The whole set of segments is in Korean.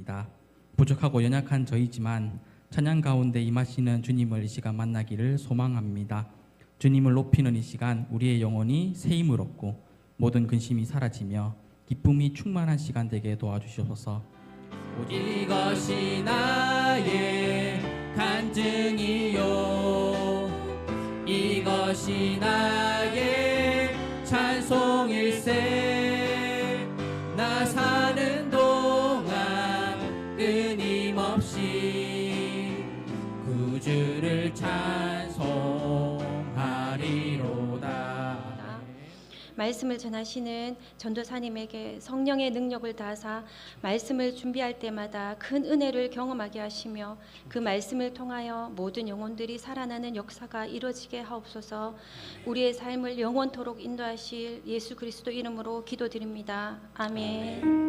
드립니다. 부족하고 연약한 저이지만 찬양 가운데 임하시는 주님을 이 시간 만나기를 소망합니다. 주님을 높이는 이 시간 우리의 영혼이 새 힘을 얻고 모든 근심이 사라지며 기쁨이 충만한 시간 되게 도와주시옵소서. 이것이 나의 간증이요, 이것이 나의 찬송일세. 나 사는 동안 끊임없이 구주를 찬송하리로다. 말씀을 전하시는 전도사님에게 성령의 능력을 다하사 말씀을 준비할 때마다 큰 은혜를 경험하게 하시며 그 말씀을 통하여 모든 영혼들이 살아나는 역사가 이루어지게 하옵소서. 우리의 삶을 영원토록 인도하실 예수 그리스도 이름으로 기도드립니다. 아멘.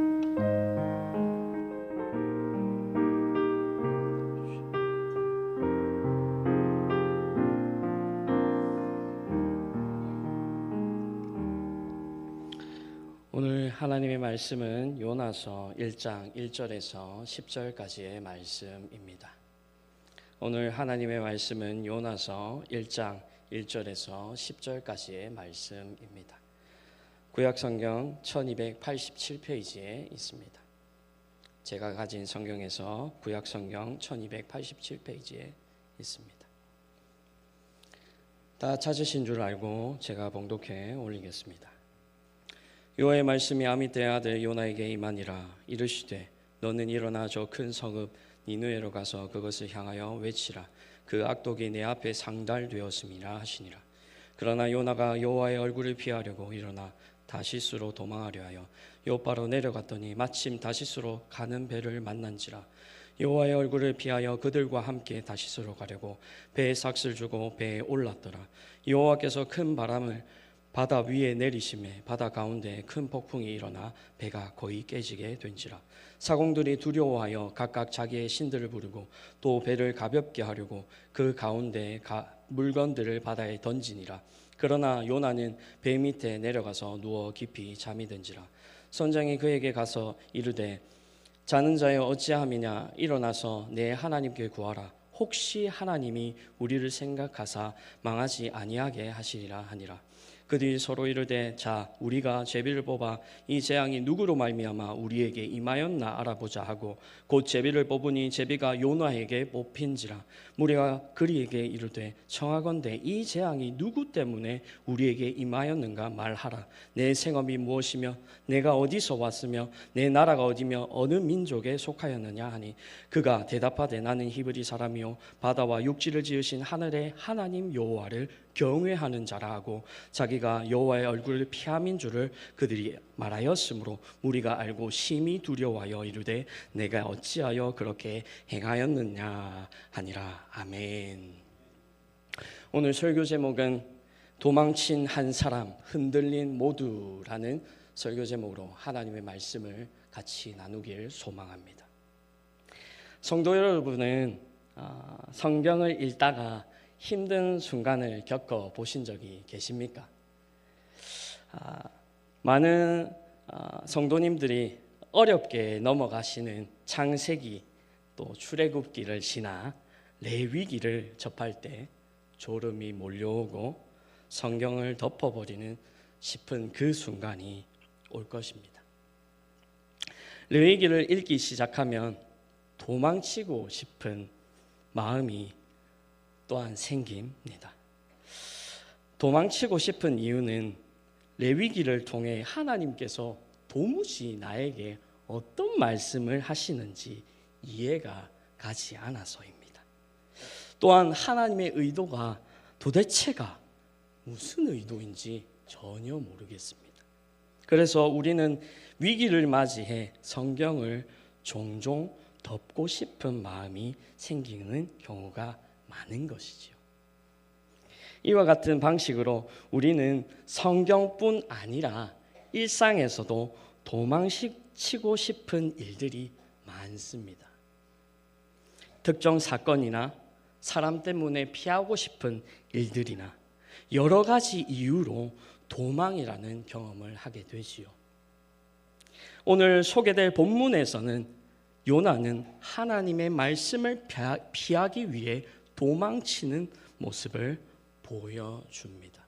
오늘 하나님의 말씀은 요나서 1장 1절에서 10절까지의 말씀입니다. 오늘 하나님의 말씀은 요나서 1장 1절에서 10절까지의 말씀입니다. 구약성경 1287페이지에 있습니다. 제가 가진 성경에서 구약성경 1287페이지에 있습니다. 다 찾으신 줄 알고 제가 봉독해 올리겠습니다. 여호와의 말씀이 아미떼의 아들 요나에게 임하니라. 이르시되 너는 일어나 저 큰 성읍 니느웨로 가서 그것을 향하여 외치라. 그 악독이 내 앞에 상달되었음이라 하시니라. 그러나 요나가 여호와의 얼굴을 피하려고 일어나 다시스로 도망하려 하여 요바로 내려갔더니 마침 다시스로 가는 배를 만난지라. 여호와의 얼굴을 피하여 그들과 함께 다시스로 가려고 배에 삭슬 주고 배에 올랐더라. 여호와께서 큰 바람을 바다 위에 내리심에 바다 가운데 큰 폭풍이 일어나 배가 거의 깨지게 된지라. 사공들이 두려워하여 각각 자기의 신들을 부르고 또 배를 가볍게 하려고 그 가운데 물건들을 바다에 던지니라. 그러나 요나는 배 밑에 내려가서 누워 깊이 잠이 든지라. 선장이 그에게 가서 이르되 자는 자여 어찌함이냐. 일어나서 내 하나님께 구하라. 혹시 하나님이 우리를 생각하사 망하지 아니하게 하시리라 하니라. 그들이 서로 이르되 자 우리가 제비를 뽑아 이 재앙이 누구로 말미암아 우리에게 임하였나 알아보자 하고 곧 제비를 뽑으니 제비가 요나에게 뽑힌지라. 무리가 그리에게 이르되 청하건대 이 재앙이 누구 때문에 우리에게 임하였는가 말하라. 내 생업이 무엇이며 내가 어디서 왔으며 내 나라가 어디며 어느 민족에 속하였느냐 하니 그가 대답하되 나는 히브리 사람이요 바다와 육지를 지으신 하늘의 하나님 여호와를 경외하는 자라 하고 자기가 여호와의 얼굴을 피함인 줄을 그들이 말하였으므로 무리가 알고 심히 두려워하여 이르되 내가 어찌하여 그렇게 행하였느냐 하니라. 아멘. 오늘 설교 제목은 도망친 한 사람 흔들린 모두라는 설교 제목으로 하나님의 말씀을 같이 나누길 소망합니다. 성도 여러분은 성경을 읽다가 힘든 순간을 겪어 보신 적이 계십니까? 많은 성도님들이 어렵게 넘어가시는 창세기 또 출애굽기를 지나 레위기를 접할 때 졸음이 몰려오고 성경을 덮어버리는 싶은 그 순간이 올 것입니다. 레위기를 읽기 시작하면 도망치고 싶은 마음이 또한 생깁니다. 도망치고 싶은 이유는 레위기를 통해 하나님께서 도무지 나에게 어떤 말씀을 하시는지 이해가 가지 않아서입니다. 또한 하나님의 의도가 도대체가 무슨 의도인지 전혀 모르겠습니다. 그래서 우리는 위기를 맞이해 성경을 종종 덮고 싶은 마음이 생기는 경우가 많은 것이지요. 이와 같은 방식으로 우리는 성경뿐 아니라 일상에서도 도망치고 싶은 일들이 많습니다. 특정 사건이나 사람 때문에 피하고 싶은 일들이나 여러 가지 이유로 도망이라는 경험을 하게 되지요. 오늘 소개될 본문에서는 요나는 하나님의 말씀을 피하기 위해 도망치는 모습을 보여줍니다.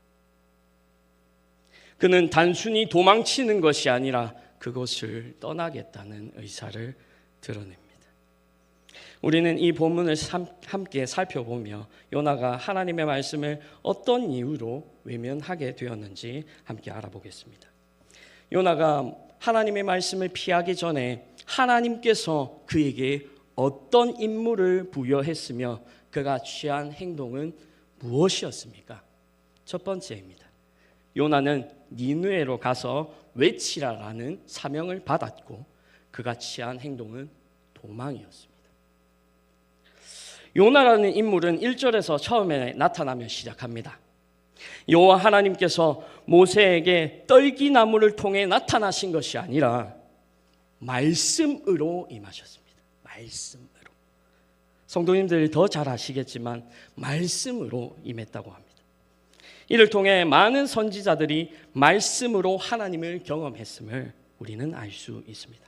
그는 단순히 도망치는 것이 아니라 그곳을 떠나겠다는 의사를 드러냅니다. 우리는 이 본문을 함께 살펴보며 요나가 하나님의 말씀을 어떤 이유로 외면하게 되었는지 함께 알아보겠습니다. 요나가 하나님의 말씀을 피하기 전에 하나님께서 그에게 어떤 임무를 부여했으며 그가 취한 행동은 무엇이었습니까? 첫 번째입니다. 요나는 니느웨로 가서 외치라라는 사명을 받았고 그가 취한 행동은 도망이었습니다. 요나라는 인물은 1절에서 처음에 나타나며 시작합니다. 여호와 하나님께서 모세에게 떨기나무를 통해 나타나신 것이 아니라 말씀으로 임하셨습니다. 말씀으로. 성도님들이 더 잘 아시겠지만 말씀으로 임했다고 합니다. 이를 통해 많은 선지자들이 말씀으로 하나님을 경험했음을 우리는 알 수 있습니다.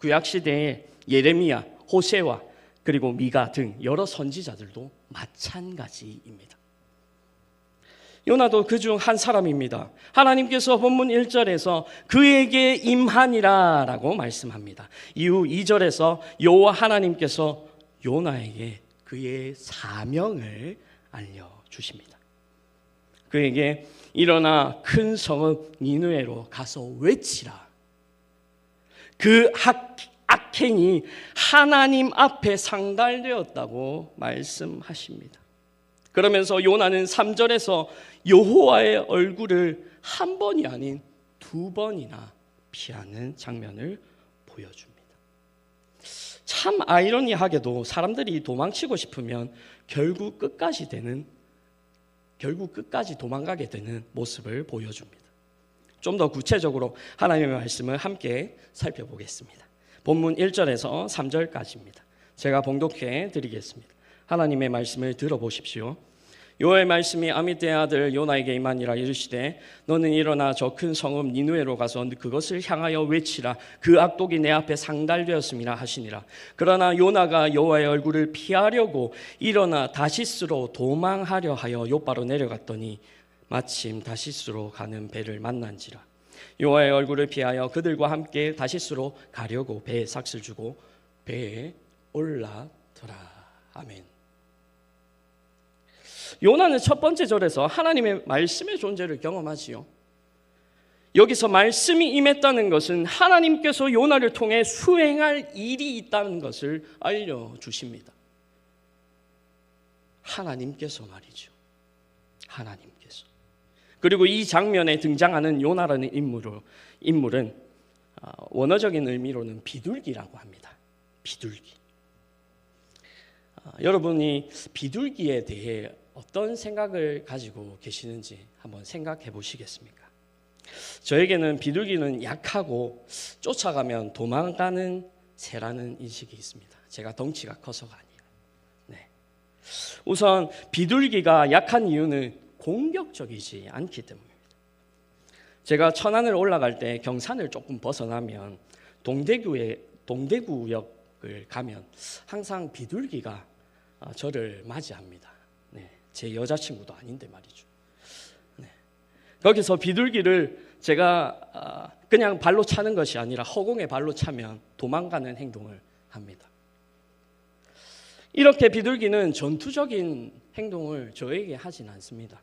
구약시대에 예레미야, 호세와 그리고 미가 등 여러 선지자들도 마찬가지입니다. 요나도 그중 한 사람입니다. 하나님께서 본문 1절에서 그에게 임하니라 라고 말씀합니다. 이후 2절에서 여호와 하나님께서 요나에게 그의 사명을 알려주십니다. 그에게 일어나 큰 성읍 니느웨로 가서 외치라. 그 악행이 하나님 앞에 상달되었다고 말씀하십니다. 그러면서 요나는 3절에서 여호와의 얼굴을 한 번이 아닌 2번이나 피하는 장면을 보여줍니다. 참 아이러니하게도 사람들이 도망치고 싶으면 결국 끝까지 도망가게 되는 모습을 보여줍니다. 좀 더 구체적으로 하나님의 말씀을 함께 살펴보겠습니다. 본문 1절에서 3절까지입니다. 제가 봉독해 드리겠습니다. 하나님의 말씀을 들어보십시오. 여호와의 말씀이 아미떼의 아들 요나에게 임하니라. 이르시되 너는 일어나 저 큰 성읍 니느웨로 가서 그것을 향하여 외치라. 그 악독이 내 앞에 상달되었음이라 하시니라. 그러나 요나가 여호와의 얼굴을 피하려고 일어나 다시스로 도망하려 하여 욥바로 내려갔더니 마침 다시스로 가는 배를 만난지라. 여호와의 얼굴을 피하여 그들과 함께 다시스로 가려고 배에 삭슬 주고 배에 올라더라. 아멘. 요나는 첫 번째 절에서 하나님의 말씀의 존재를 경험하지요. 여기서 말씀이 임했다는 것은 하나님께서 요나를 통해 수행할 일이 있다는 것을 알려주십니다. 하나님께서 말이죠. 하나님께서. 그리고 이 장면에 등장하는 요나라는 인물은 원어적인 의미로는 비둘기라고 합니다. 비둘기. 여러분이 비둘기에 대해 어떤 생각을 가지고 계시는지 한번 생각해 보시겠습니까? 저에게는 비둘기는 약하고 쫓아가면 도망가는 새라는 인식이 있습니다. 제가 덩치가 커서가 아니에요. 네. 우선 비둘기가 약한 이유는 공격적이지 않기 때문입니다. 제가 천안을 올라갈 때 경산을 조금 벗어나면 동대구역을 가면 항상 비둘기가 저를 맞이합니다. 네, 제 여자친구도 아닌데 말이죠. 네. 거기서 비둘기를 제가 그냥 발로 차는 것이 아니라 허공에 발로 차면 도망가는 행동을 합니다. 이렇게 비둘기는 전투적인 행동을 저에게 하진 않습니다.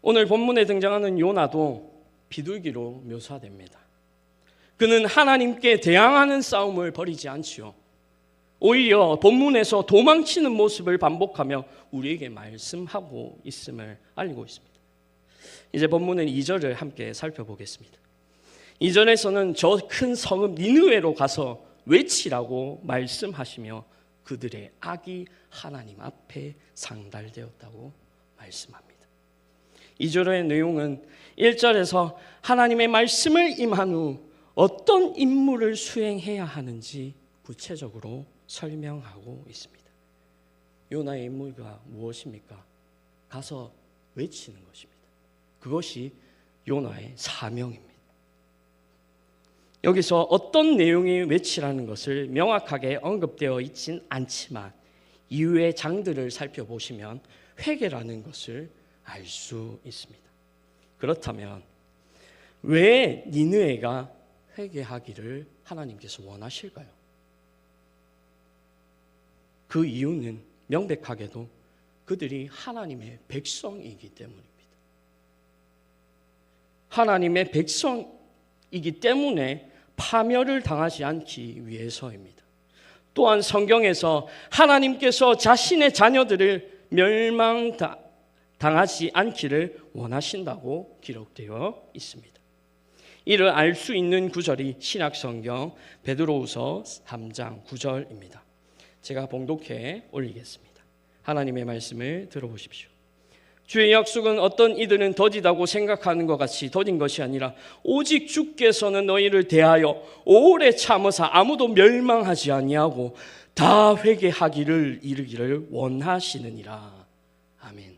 오늘 본문에 등장하는 요나도 비둘기로 묘사됩니다. 그는 하나님께 대항하는 싸움을 벌이지 않지요. 오히려 본문에서 도망치는 모습을 반복하며 우리에게 말씀하고 있음을 알고 있습니다. 이제 본문은 2절을 함께 살펴보겠습니다. 2절에서는 저 큰 성읍 니느웨로 가서 외치라고 말씀하시며 그들의 악이 하나님 앞에 상달되었다고 말씀합니다. 2절의 내용은 1절에서 하나님의 말씀을 임한 후 어떤 임무를 수행해야 하는지 구체적으로 설명하고 있습니다. 요나의 임무가 무엇입니까? 가서 외치는 것입니다. 그것이 요나의 사명입니다. 여기서 어떤 내용이 외치라는 것을 명확하게 언급되어 있진 않지만 이후의 장들을 살펴보시면 회개라는 것을 알 수 있습니다. 그렇다면 왜 니느웨가 회개하기를 하나님께서 원하실까요? 그 이유는 명백하게도 그들이 하나님의 백성이기 때문입니다. 하나님의 백성이기 때문에 파멸을 당하지 않기 위해서입니다. 또한 성경에서 하나님께서 자신의 자녀들을 멸망당하지 않기를 원하신다고 기록되어 있습니다. 이를 알 수 있는 구절이 신약성경 베드로후서 3장 9절입니다. 제가 봉독해 올리겠습니다. 하나님의 말씀을 들어보십시오. 주의 약속은 어떤 이들은 더디다고 생각하는 것 같이 더딘 것이 아니라 오직 주께서는 너희를 대하여 오래 참으사 아무도 멸망하지 아니하고 다 회개하기를 이르기를 원하시느니라. 아멘.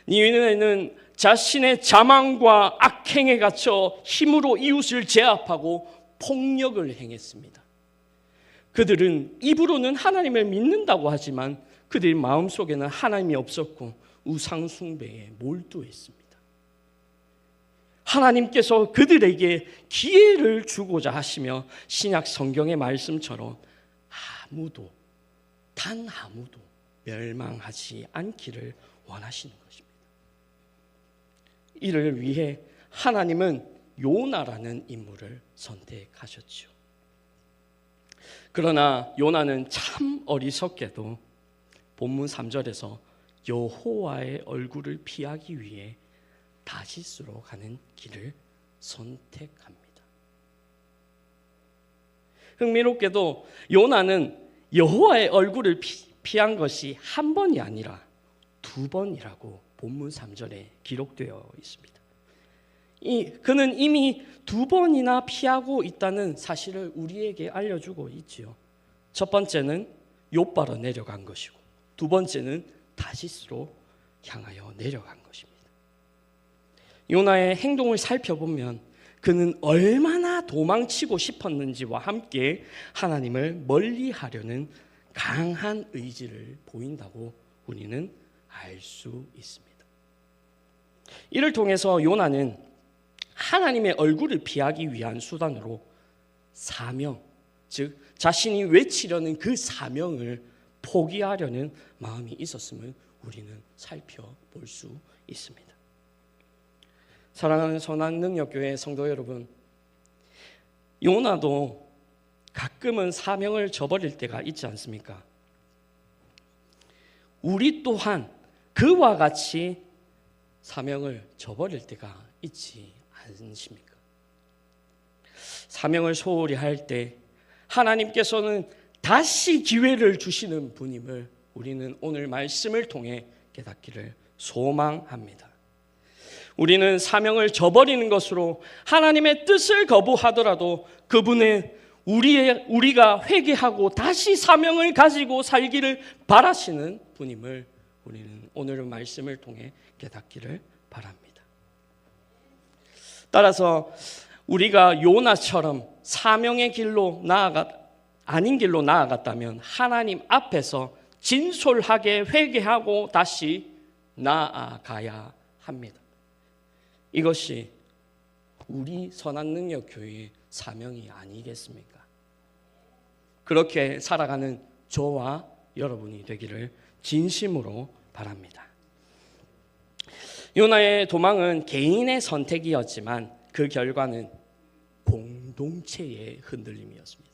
니느웨는 자신의 자만과 악행에 갇혀 힘으로 이웃을 제압하고 폭력을 행했습니다. 그들은 입으로는 하나님을 믿는다고 하지만 그들 마음속에는 하나님이 없었고 우상 숭배에 몰두했습니다. 하나님께서 그들에게 기회를 주고자 하시며 신약 성경의 말씀처럼 단 아무도 멸망하지 않기를 원하시는 것입니다. 이를 위해 하나님은 요나라는 인물을 선택하셨죠. 그러나 요나는 참 어리석게도 본문 3절에서 여호와의 얼굴을 피하기 위해 다시스로 가는 길을 선택합니다. 흥미롭게도 요나는 여호와의 얼굴을 피한 것이 한 번이 아니라 두 번이라고 본문 3절에 기록되어 있습니다. 그는 이미 두 번이나 피하고 있다는 사실을 우리에게 알려주고 있지요. 첫 번째는 욥바로 내려간 것이고 두 번째는 다시스로 향하여 내려간 것입니다. 요나의 행동을 살펴보면 그는 얼마나 도망치고 싶었는지와 함께 하나님을 멀리하려는 강한 의지를 보인다고 우리는 알 수 있습니다. 이를 통해서 요나는 하나님의 얼굴을 피하기 위한 수단으로 사명, 즉 자신이 외치려는 그 사명을 포기하려는 마음이 있었음을 우리는 살펴볼 수 있습니다. 사랑하는 선한능력교회 성도 여러분, 요나도 가끔은 사명을 저버릴 때가 있지 않습니까? 우리 또한 그와 같이 사명을 저버릴 때가 있지 않습니까? 사명을 소홀히 할 때 하나님께서는 다시 기회를 주시는 분임을 우리는 오늘 말씀을 통해 깨닫기를 소망합니다. 우리는 사명을 저버리는 것으로 하나님의 뜻을 거부하더라도 그분의 우리가 회개하고 다시 사명을 가지고 살기를 바라시는 분임을 우리는 오늘 말씀을 통해 깨닫기를 바랍니다. 따라서 우리가 요나처럼 사명의 길로 아닌 길로 나아갔다면 하나님 앞에서 진솔하게 회개하고 다시 나아가야 합니다. 이것이 우리 선한능력교회의 사명이 아니겠습니까? 그렇게 살아가는 저와 여러분이 되기를 진심으로 바랍니다. 요나의 도망은 개인의 선택이었지만 그 결과는 공동체의 흔들림이었습니다.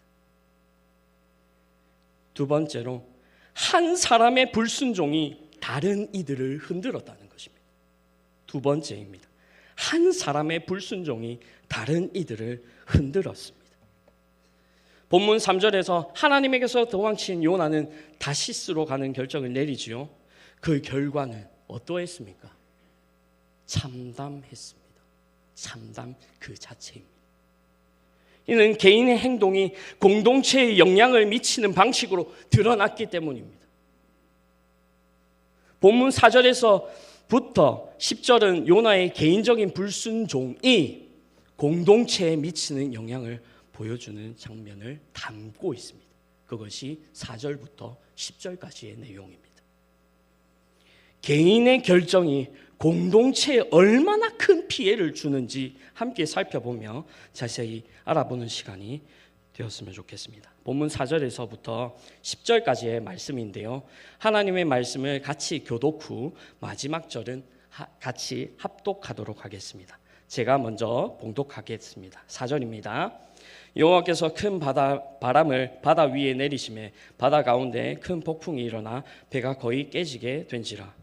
두 번째로 한 사람의 불순종이 다른 이들을 흔들었다는 것입니다. 두 번째입니다. 한 사람의 불순종이 다른 이들을 흔들었습니다. 본문 3절에서 하나님에게서 도망친 요나는 다시스로 가는 결정을 내리지요. 그 결과는 어떠했습니까? 참담했습니다. 참담 그 자체입니다. 이는 개인의 행동이 공동체에 영향을 미치는 방식으로 드러났기 때문입니다. 본문 4절에서부터 10절은 요나의 개인적인 불순종이 공동체에 미치는 영향을 보여주는 장면을 담고 있습니다. 그것이 4절부터 10절까지의 내용입니다. 개인의 결정이 공동체에 얼마나 큰 피해를 주는지 함께 살펴보며 자세히 알아보는 시간이 되었으면 좋겠습니다. 본문 4절에서부터 10절까지의 말씀인데요. 하나님의 말씀을 같이 교독 후 마지막 절은 같이 합독하도록 하겠습니다. 제가 먼저 봉독하겠습니다. 4절입니다. 여호와께서 큰 바람을 바다 위에 내리시매 바다 가운데 큰 폭풍이 일어나 배가 거의 깨지게 된지라.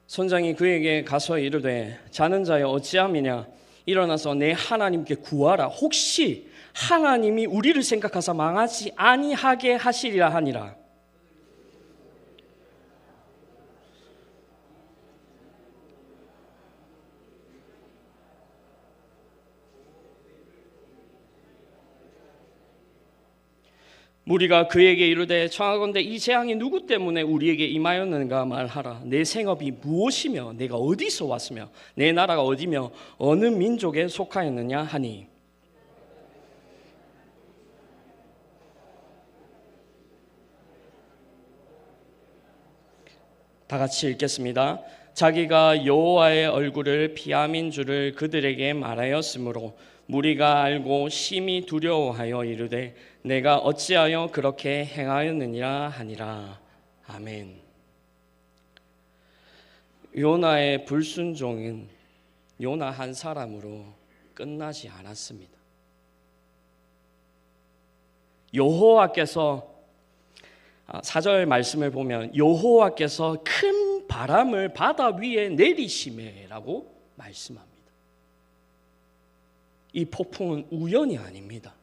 선장이 그에게 가서 이르되 자는 자여 어찌함이냐 일어나서 내 하나님께 구하라. 혹시 하나님이 우리를 생각하사 망하지 아니하게 하시리라 하니라. 무리가 그에게 이르되 청하건대 이 재앙이 누구 때문에 우리에게 임하였는가 말하라. 내 생업이 무엇이며 내가 어디서 왔으며 내 나라가 어디며 어느 민족에 속하였느냐 하니. 다 같이 읽겠습니다. 자기가 여호와의 얼굴을 피함인 줄을 그들에게 말하였으므로 무리가 알고 심히 두려워하여 이르되 내가 어찌하여 그렇게 행하였느니라 하니라. 아멘. 요나의 불순종은 요나 한 사람으로 끝나지 않았습니다. 여호와께서 4절 말씀을 보면 여호와께서 큰 바람을 바다 위에 내리시매라고 말씀합니다. 이 폭풍은 우연이 아닙니다.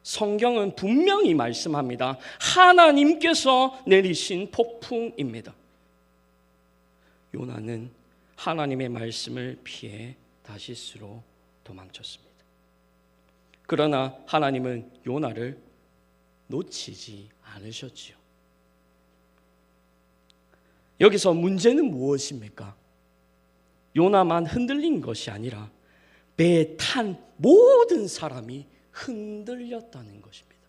성경은 분명히 말씀합니다. 하나님께서 내리신 폭풍입니다. 요나는 하나님의 말씀을 피해 다시스로 도망쳤습니다. 그러나 하나님은 요나를 놓치지 않으셨지요. 여기서 문제는 무엇입니까? 요나만 흔들린 것이 아니라 배에 탄 모든 사람이 흔들렸다는 것입니다.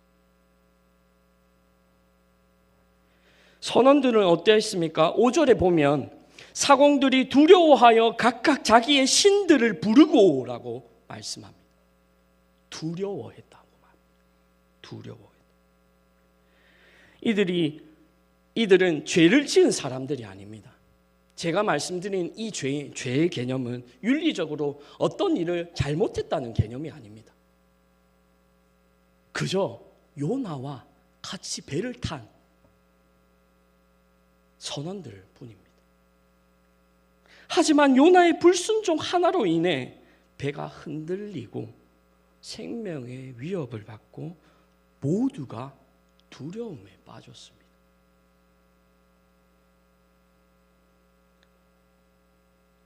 선원들은 어땠습니까? 5절에 보면 사공들이 두려워하여 각각 자기의 신들을 부르고라고 말씀합니다. 두려워했다고 말합니다. 두려워했다. 이들은 죄를 지은 사람들이 아닙니다. 제가 말씀드린 이 죄의 개념은 윤리적으로 어떤 일을 잘못했다는 개념이 아닙니다. 그저 요나와 같이 배를 탄 선원들 뿐입니다. 하지만 요나의 불순종 하나로 인해 배가 흔들리고 생명의 위협을 받고 모두가 두려움에 빠졌습니다.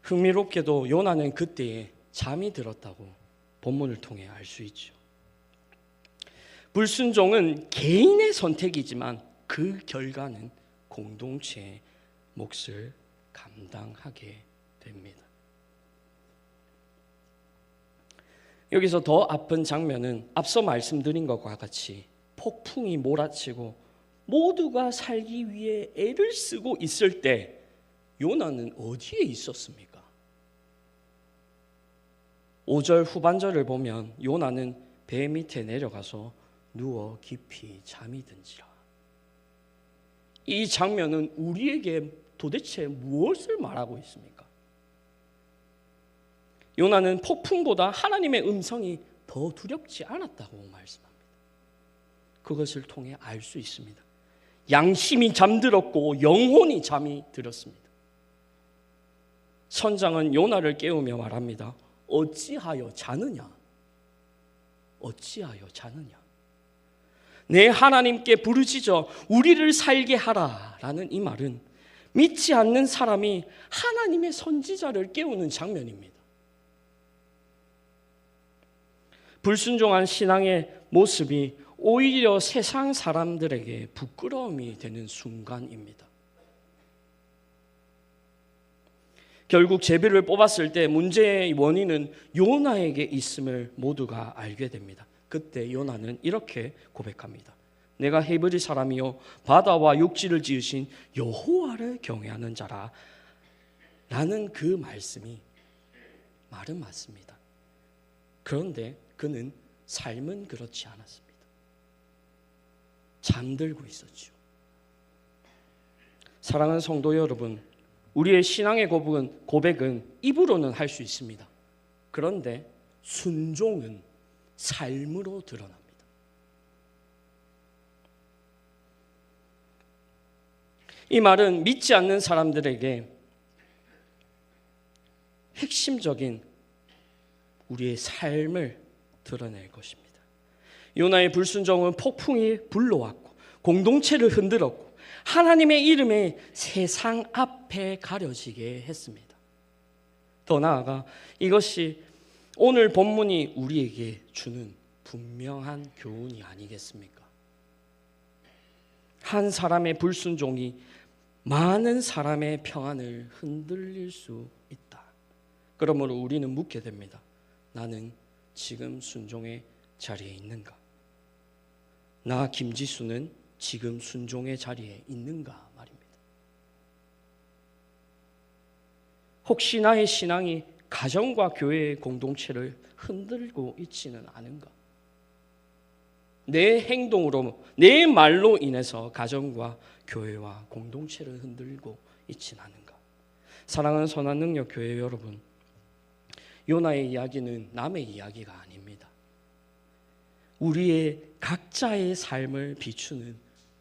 흥미롭게도 요나는 그때에 잠이 들었다고 본문을 통해 알 수 있죠. 불순종은 개인의 선택이지만 그 결과는 공동체의 몫을 감당하게 됩니다. 여기서 더 아픈 장면은 앞서 말씀드린 것과 같이 폭풍이 몰아치고 모두가 살기 위해 애를 쓰고 있을 때 요나는 어디에 있었습니까? 5절 후반절을 보면 요나는 배 밑에 내려가서 누워 깊이 잠이 든지라. 이 장면은 우리에게 도대체 무엇을 말하고 있습니까? 요나는 폭풍보다 하나님의 음성이 더 두렵지 않았다고 말씀합니다. 그것을 통해 알 수 있습니다. 양심이 잠들었고 영혼이 잠이 들었습니다. 선장은 요나를 깨우며 말합니다. 어찌하여 자느냐? 어찌하여 자느냐? 내 하나님께 부르짖어 우리를 살게 하라라는 이 말은 믿지 않는 사람이 하나님의 선지자를 깨우는 장면입니다. 불순종한 신앙의 모습이 오히려 세상 사람들에게 부끄러움이 되는 순간입니다. 결국 제비를 뽑았을 때 문제의 원인은 요나에게 있음을 모두가 알게 됩니다. 그때 요나는 이렇게 고백합니다. 내가 헤브리 사람이요 바다와 육지를 지으신 여호와를 경외하는 자라. 라는 그 말씀이 말은 맞습니다. 그런데 그는 삶은 그렇지 않았습니다. 잠들고 있었죠. 사랑하는 성도 여러분, 우리의 신앙의 고백은 입으로는 할 수 있습니다. 그런데 순종은 삶으로 드러납니다. 이 말은 믿지 않는 사람들에게 핵심적인 우리의 삶을 드러낼 것입니다. 요나의 불순종은 폭풍이 불러왔고 공동체를 흔들었고 하나님의 이름이 세상 앞에 가려지게 했습니다. 더 나아가 이것이 오늘 본문이 우리에게 주는 분명한 교훈이 아니겠습니까? 한 사람의 불순종이 많은 사람의 평안을 흔들릴 수 있다. 그러므로 우리는 묻게 됩니다. 나는 지금 순종의 자리에 있는가? 나 김지수는 지금 순종의 자리에 있는가 말입니다. 혹시 나의 신앙이 가정과 교회의 공동체를 흔들고 있지는 않은가? 내 행동으로, 내 말로 인해서 가정과 교회와 공동체를 흔들고 있지는 않은가? 사랑하는 선한 능력 교회 여러분, 요나의 이야기는 남의 이야기가 아닙니다. 우리의 각자의 삶을 비추는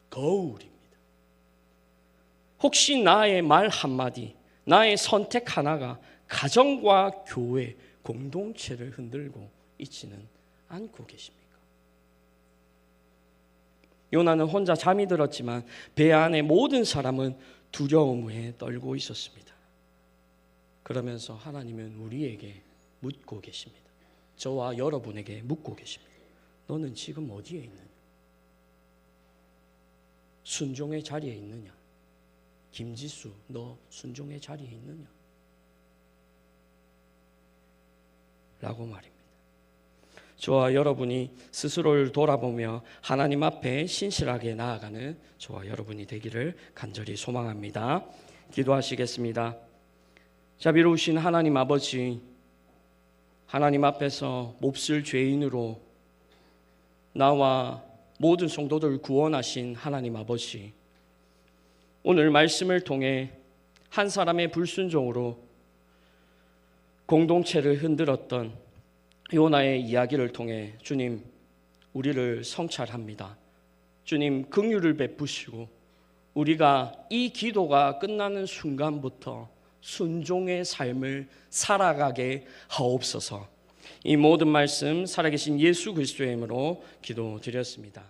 거울입니다. 혹시 나의 말 한마디, 나의 선택 하나가 가정과 교회, 공동체를 흔들고 있지는 않고 계십니까? 요나는 혼자 잠이 들었지만 배 안의 모든 사람은 두려움에 떨고 있었습니다. 그러면서 하나님은 우리에게 묻고 계십니다. 저와 여러분에게 묻고 계십니다. 너는 지금 어디에 있느냐? 순종의 자리에 있느냐? 김지수, 너 순종의 자리에 있느냐? 라고 말입니다. 저와 여러분이 스스로를 돌아보며 하나님 앞에 신실하게 나아가는 저와 여러분이 되기를 간절히 소망합니다. 기도하시겠습니다. 자비로우신 하나님 아버지, 하나님 앞에서 몹쓸 죄인으로 나와 모든 성도들을 구원하신 하나님 아버지, 오늘 말씀을 통해 한 사람의 불순종으로 공동체를 흔들었던 요나의 이야기를 통해 주님, 우리를 성찰합니다. 주님, 긍휼을 베푸시고 우리가 이 기도가 끝나는 순간부터 순종의 삶을 살아가게 하옵소서. 이 모든 말씀 살아계신 예수 그리스도의 이름으로 기도드렸습니다.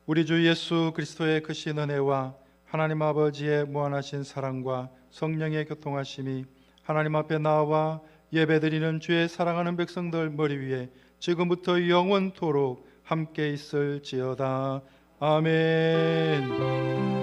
우리 주 예수 그리스도의 크신 은혜와 하나님 아버지의 무한하신 사랑과 성령의 교통하심이 하나님 앞에 나와 예배드리는 주의 사랑하는 백성들 머리 위에 지금부터 영원토록 함께 있을지어다. 아멘.